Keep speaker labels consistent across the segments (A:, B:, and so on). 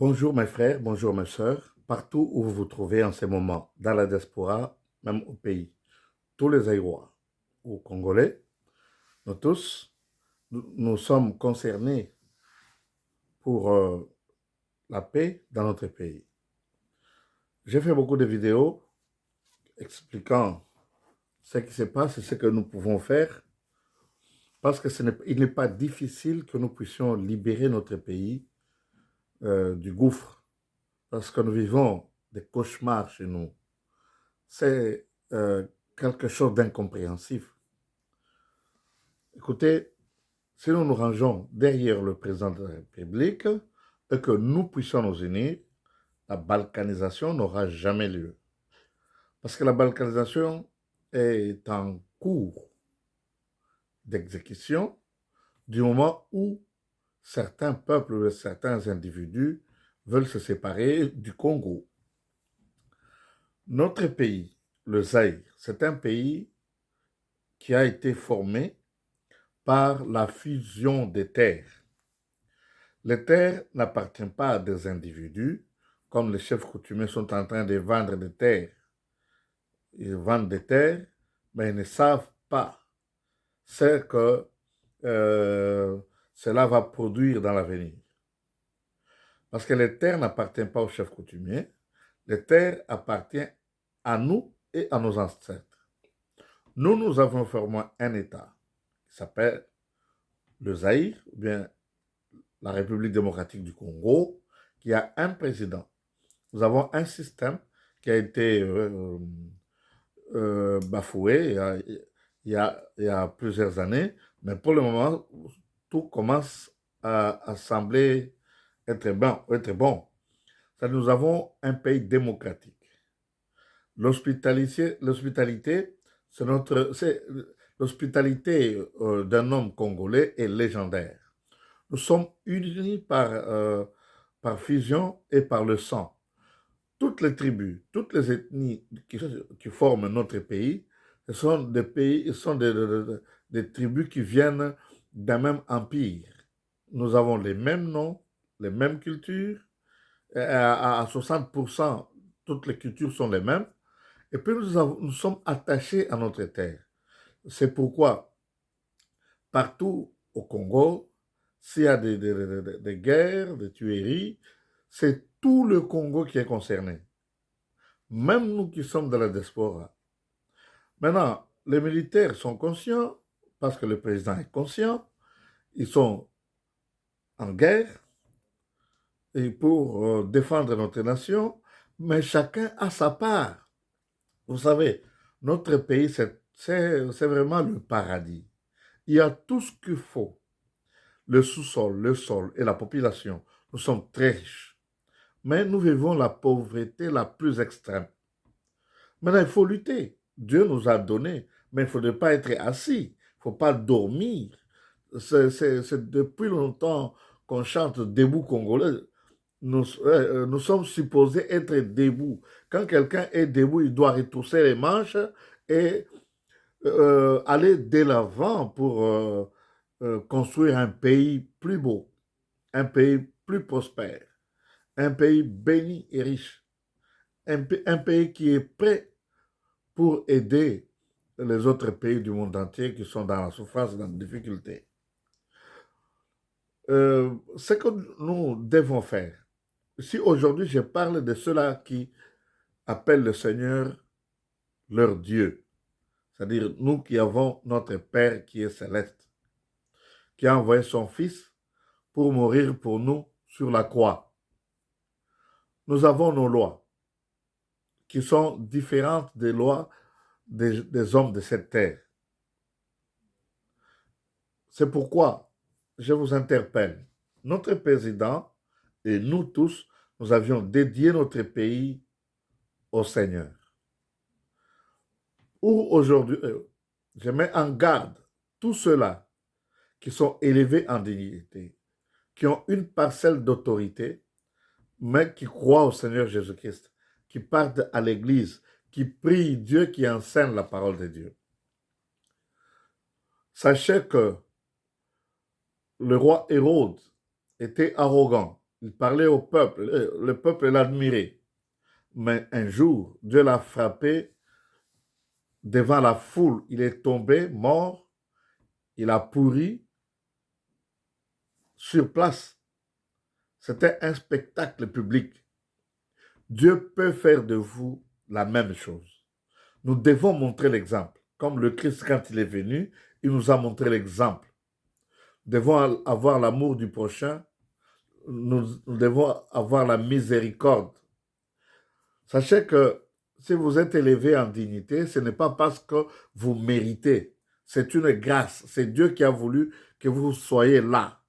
A: Bonjour mes frères, bonjour mes sœurs, partout où vous vous trouvez en ce moment, dans la diaspora, même au pays, tous les Aïrois ou Congolais, nous tous, nous sommes concernés pour la paix dans notre pays. J'ai fait beaucoup de vidéos expliquant ce qui se passe et ce que nous pouvons faire parce qu'il n'est pas difficile que nous puissions libérer notre pays du gouffre parce que nous vivons des cauchemars chez nous. C'est quelque chose d'incompréhensible. Écoutez, si nous nous rangeons derrière le président de la République et que nous puissions nous unir, la balkanisation n'aura jamais lieu. Parce que la balkanisation est en cours d'exécution du moment où certains peuples, certains individus veulent se séparer du Congo. Notre pays, le Zaïre, c'est un pays qui a été formé par la fusion des terres. Les terres n'appartiennent pas à des individus, comme les chefs coutumiers sont en train de vendre des terres. Ils vendent des terres, mais ils ne savent pas ce que cela va produire dans l'avenir. Parce que les terres n'appartiennent pas aux chefs coutumiers, les terres appartiennent à nous et à nos ancêtres. Nous avons formé un État qui s'appelle le Zaïre, ou bien la République démocratique du Congo, qui a un président. Nous avons un système qui a été bafoué il y a plusieurs années, mais pour le moment, tout commence à sembler être bon. Nous avons un pays démocratique. L'hospitalité, l'hospitalité d'un homme congolais est légendaire. Nous sommes unis par fusion et par le sang. Toutes les tribus, toutes les ethnies qui forment notre pays, ce sont des tribus qui viennent d'un même empire. Nous avons les mêmes noms, les mêmes cultures. À 60%, toutes les cultures sont les mêmes. Et puis nous sommes attachés à notre terre. C'est pourquoi partout au Congo, s'il y a des guerres, des tueries, c'est tout le Congo qui est concerné. Même nous qui sommes dans la diaspora. Maintenant, les militaires sont conscients, parce que le président est conscient, ils sont en guerre et pour défendre notre nation, mais chacun a sa part. Vous savez, notre pays, c'est vraiment le paradis. Il y a tout ce qu'il faut. Le sous-sol, le sol et la population. Nous sommes très riches. Mais nous vivons la pauvreté la plus extrême. Maintenant, il faut lutter. Dieu nous a donné, mais il ne faudrait pas être assis. Il ne faut pas dormir. C'est depuis longtemps qu'on chante debout congolais. Nous sommes supposés être debout. Quand quelqu'un est debout, il doit retrousser les manches et aller de l'avant pour construire un pays plus beau, un pays plus prospère, un pays béni et riche, un pays qui est prêt pour aider les autres pays du monde entier qui sont dans la souffrance et dans la difficulté. Ce que nous devons faire, si aujourd'hui je parle de ceux-là qui appellent le Seigneur leur Dieu, c'est-à-dire nous qui avons notre Père qui est céleste, qui a envoyé son Fils pour mourir pour nous sur la croix. Nous avons nos lois qui sont différentes des lois des hommes de cette terre. C'est pourquoi je vous interpelle. Notre président et nous tous, nous avions dédié notre pays au Seigneur. Ou aujourd'hui, je mets en garde tous ceux-là qui sont élevés en dignité, qui ont une parcelle d'autorité, mais qui croient au Seigneur Jésus-Christ, qui partent à l'église, qui prient Dieu, qui enseignent la parole de Dieu. Sachez que le roi Hérode était arrogant. Il parlait au peuple. Le peuple l'admirait. Mais un jour, Dieu l'a frappé devant la foule. Il est tombé, mort. Il a pourri sur place. C'était un spectacle public. Dieu peut faire de vous la même chose. Nous devons montrer l'exemple. Comme le Christ, quand il est venu, il nous a montré l'exemple. Nous devons avoir l'amour du prochain. Nous devons avoir la miséricorde. Sachez que si vous êtes élevé en dignité, ce n'est pas parce que vous méritez. C'est une grâce. C'est Dieu qui a voulu que vous soyez là.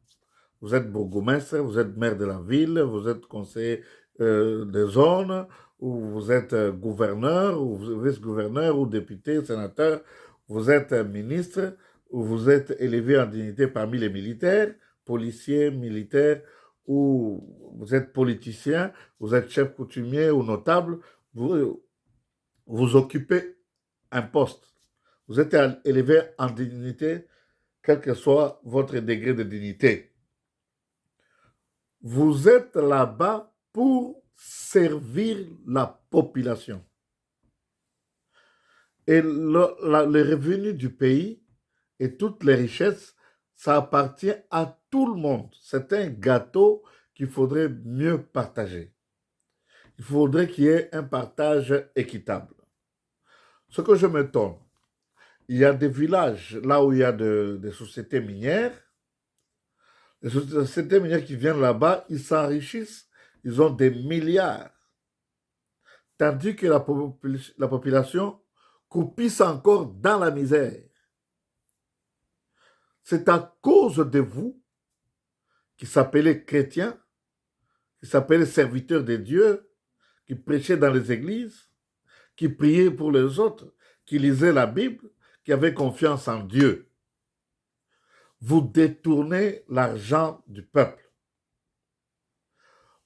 A: Vous êtes bourgmestre, vous êtes maire de la ville, vous êtes conseiller de zone, ou vous êtes gouverneur, ou vice-gouverneur, ou député, sénateur, vous êtes ministre, ou vous êtes élevé en dignité parmi les militaires, policiers, militaires, ou vous êtes politicien, vous êtes chef coutumier ou notable, vous occupez un poste. Vous êtes élevé en dignité, quel que soit votre degré de dignité. Vous êtes là-bas pour servir la population. Et le revenu du pays et toutes les richesses, ça appartient à tout le monde. C'est un gâteau qu'il faudrait mieux partager. Il faudrait qu'il y ait un partage équitable. Ce que je m'étonne, il y a des villages là où il y a des sociétés minières. Les sociétés minières qui viennent là-bas, ils s'enrichissent, ils ont des milliards. Tandis que la population croupisse encore dans la misère. C'est à cause de vous, qui s'appelez chrétiens, qui s'appelez serviteurs de Dieu, qui prêchaient dans les églises, qui priaient pour les autres, qui lisaient la Bible, qui avaient confiance en Dieu. Vous détournez l'argent du peuple.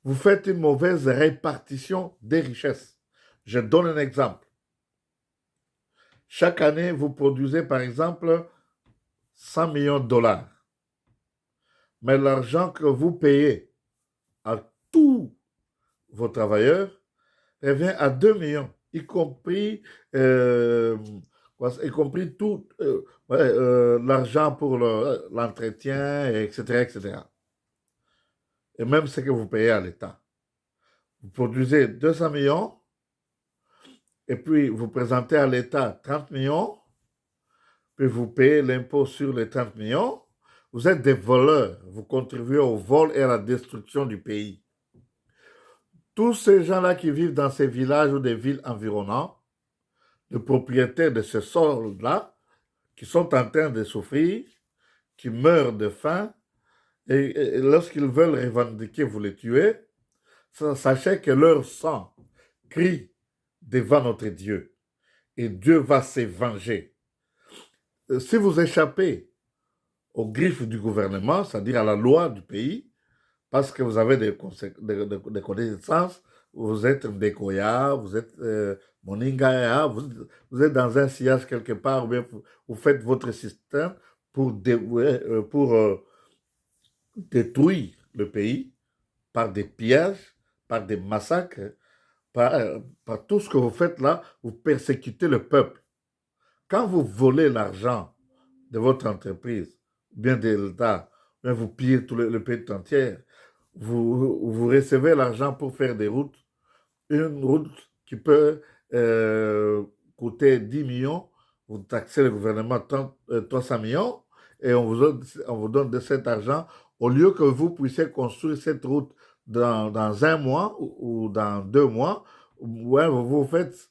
A: Vous faites une mauvaise répartition des richesses. Je donne un exemple. Chaque année, vous produisez par exemple 100 millions de dollars. Mais l'argent que vous payez à tous vos travailleurs revient à 2 millions, y compris tout l'argent pour l'entretien, etc., etc. Et même ce que vous payez à l'État. Vous produisez 200 millions, et puis vous présentez à l'État 30 millions, puis vous payez l'impôt sur les 30 millions. Vous êtes des voleurs, vous contribuez au vol et à la destruction du pays. Tous ces gens-là qui vivent dans ces villages ou des villes environnantes, les propriétaires de ce sol-là, qui sont en train de souffrir, qui meurent de faim, et lorsqu'ils veulent revendiquer, vous les tuez, sachez que leur sang crie devant notre Dieu, et Dieu va se venger. Si vous échappez aux griffes du gouvernement, c'est-à-dire à la loi du pays, parce que vous avez des connaissances, vous êtes Ndekoya, vous êtes Moningaya, vous êtes dans un sillage quelque part, ou bien vous faites votre système pour détruire le pays par des pillages, par des massacres, par tout ce que vous faites là, vous persécutez le peuple. Quand vous volez l'argent de votre entreprise, bien de l'État, bien vous pillez tout le pays entier, vous recevez l'argent pour faire des routes, une route qui peut coûter 10 millions, vous taxez le gouvernement 300 millions, et on vous donne de cet argent, au lieu que vous puissiez construire cette route dans un mois ou dans 2 mois, ouais, vous faites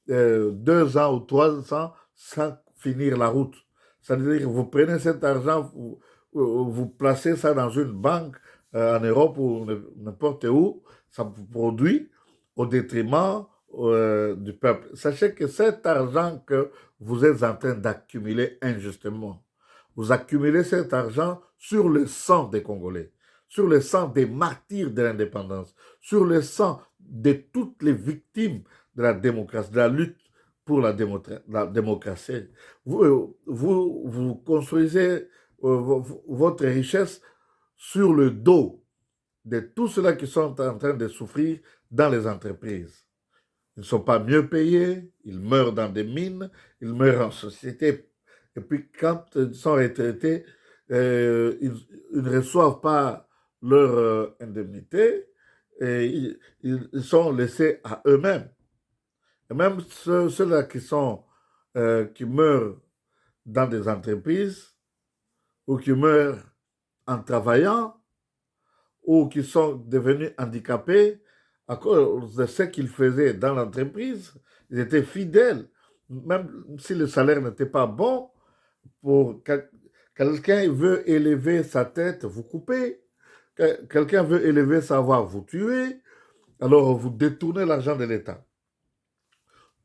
A: 2 ans ou 3 ans sans finir la route. C'est-à-dire que vous prenez cet argent, vous placez ça dans une banque en Europe ou n'importe où, ça vous produit au détriment du peuple. Sachez que cet argent que vous êtes en train d'accumuler injustement, vous accumulez cet argent sur le sang des Congolais, sur le sang des martyrs de l'indépendance, sur le sang de toutes les victimes de la démocratie, de la lutte pour la démocratie. Vous construisez votre richesse sur le dos de tous ceux-là qui sont en train de souffrir dans les entreprises. Ils ne sont pas mieux payés, ils meurent dans des mines, ils meurent en société. Et puis quand ils sont retraités, ils ne reçoivent pas leur indemnité et ils sont laissés à eux-mêmes. Et même ceux-là qui meurent dans des entreprises ou qui meurent en travaillant ou qui sont devenus handicapés à cause de ce qu'ils faisaient dans l'entreprise, ils étaient fidèles. Même si le salaire n'était pas bon, pour quelqu'un veut élever sa tête, vous coupez. Quelqu'un veut élever sa voix, vous tuez. Alors vous détournez l'argent de l'État.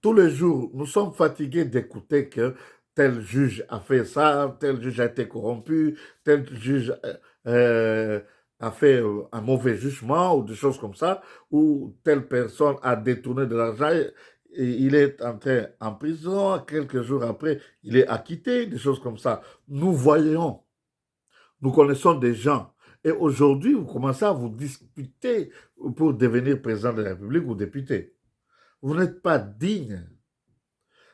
A: Tous les jours, nous sommes fatigués d'écouter que tel juge a fait ça, tel juge a été corrompu, tel juge a fait un mauvais jugement ou des choses comme ça, ou telle personne a détourné de l'argent et il est entré en prison, quelques jours après, il est acquitté, des choses comme ça. Nous voyons, nous connaissons des gens. Et aujourd'hui, vous commencez à vous disputer pour devenir président de la République ou député. Vous n'êtes pas digne.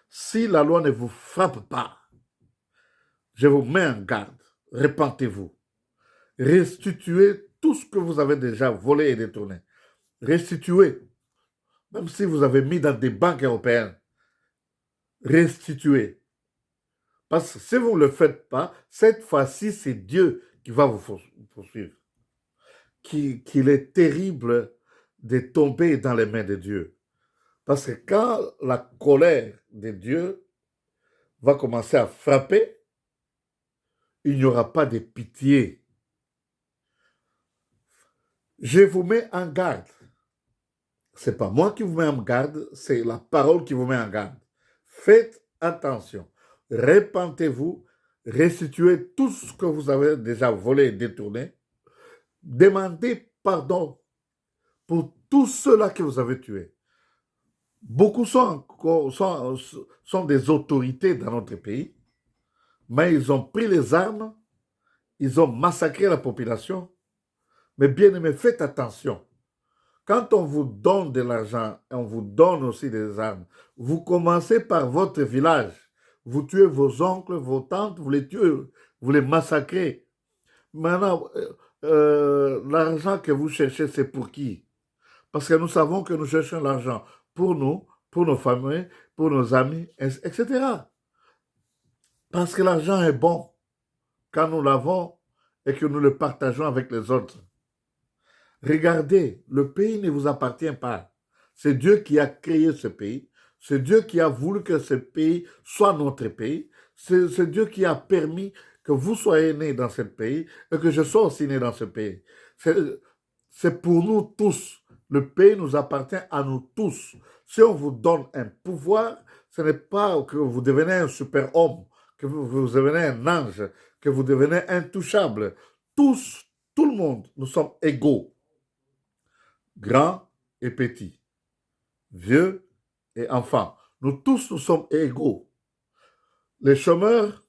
A: Si la loi ne vous frappe pas, je vous mets en garde. Repentez-vous. Restituez tout ce que vous avez déjà volé et détourné. Restituez. Même si vous avez mis dans des banques européennes. Restituez. Parce que si vous ne le faites pas, cette fois-ci, c'est Dieu qui va vous poursuivre. Qu'il est terrible de tomber dans les mains de Dieu. Parce que quand la colère de Dieu va commencer à frapper, il n'y aura pas de pitié. Je vous mets en garde. Ce n'est pas moi qui vous mets en garde, c'est la parole qui vous met en garde. Faites attention. Repentez-vous, restituez tout ce que vous avez déjà volé et détourné. Demandez pardon pour tous ceux-là que vous avez tués. Beaucoup sont des autorités dans notre pays, mais ils ont pris les armes, ils ont massacré la population. Mais bien aimés, faites attention. Quand on vous donne de l'argent et on vous donne aussi des armes, vous commencez par votre village. Vous tuez vos oncles, vos tantes, vous les tuez, vous les massacrez. Maintenant, l'argent que vous cherchez, c'est pour qui? Parce que nous savons que nous cherchons l'argent pour nous, pour nos familles, pour nos amis, etc. Parce que l'argent est bon quand nous l'avons et que nous le partageons avec les autres. Regardez, le pays ne vous appartient pas. C'est Dieu qui a créé ce pays. C'est Dieu qui a voulu que ce pays soit notre pays. C'est Dieu qui a permis que vous soyez nés dans ce pays et que je sois aussi né dans ce pays. C'est pour nous tous. Le pays nous appartient à nous tous. Si on vous donne un pouvoir, ce n'est pas que vous devenez un super-homme, que vous devenez un ange, que vous devenez intouchable. Tous, tout le monde, nous sommes égaux. Grands et petits, vieux et enfants. Nous tous, nous sommes égaux. Les chômeurs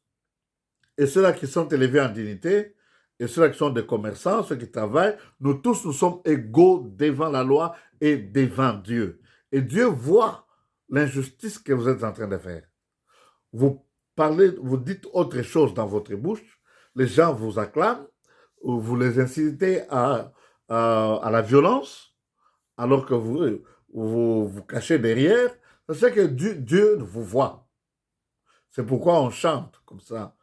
A: et ceux-là qui sont élevés en dignité, et ceux-là qui sont des commerçants, ceux qui travaillent, nous tous, nous sommes égaux devant la loi et devant Dieu. Et Dieu voit l'injustice que vous êtes en train de faire. Vous parlez, vous dites autre chose dans votre bouche, les gens vous acclament, ou vous les incitez à la violence, alors que vous cachez derrière, c'est que Dieu vous voit. C'est pourquoi on chante comme ça.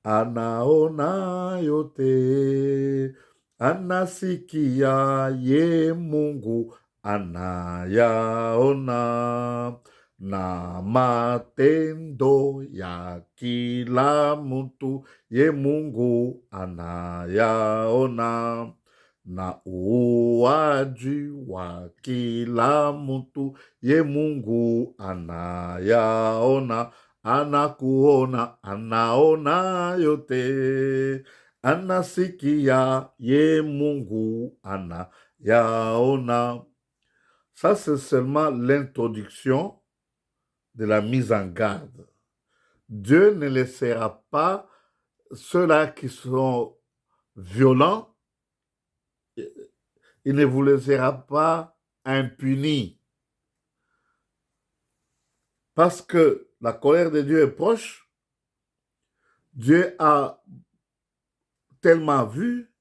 A: Anaona yote, anasikia ye Mungu, anayaona na matendo ya kila mtu, ye Mungu anayaona. Na uwaji wa kila mtu, ye Mungu anayaona, anakuona, anaona yote, anasikia, ye Mungu anayaona. Ça, c'est seulement l'introduction de la mise en garde. Dieu ne laissera pas ceux-là qui sont violents il ne vous laissera pas impunis. Parce que la colère de Dieu est proche, Dieu a tellement vu,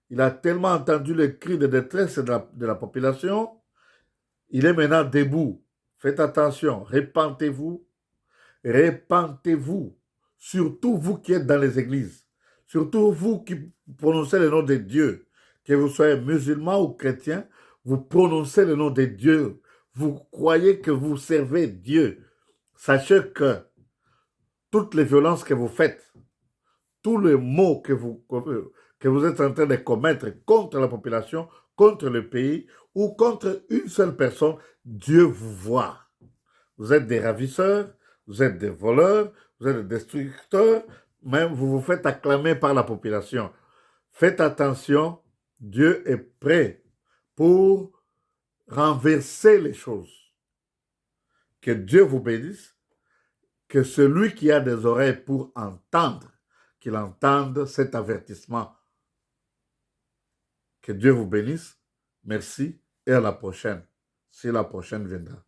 A: il a tellement entendu les cris de détresse de la population, il est maintenant debout. Faites attention, répentez-vous, répentez-vous, surtout vous qui êtes dans les églises, surtout vous qui prononcez le nom de Dieu, que vous soyez musulman ou chrétien, vous prononcez le nom de Dieu, vous croyez que vous servez Dieu. Sachez que toutes les violences que vous faites, tous les maux que vous êtes en train de commettre contre la population, contre le pays ou contre une seule personne, Dieu vous voit. Vous êtes des ravisseurs, vous êtes des voleurs, vous êtes des destructeurs, même vous vous faites acclamer par la population. Faites attention, Dieu est prêt pour renverser les choses. Que Dieu vous bénisse, que celui qui a des oreilles pour entendre, qu'il entende cet avertissement. Que Dieu vous bénisse. Merci et à la prochaine, si la prochaine viendra.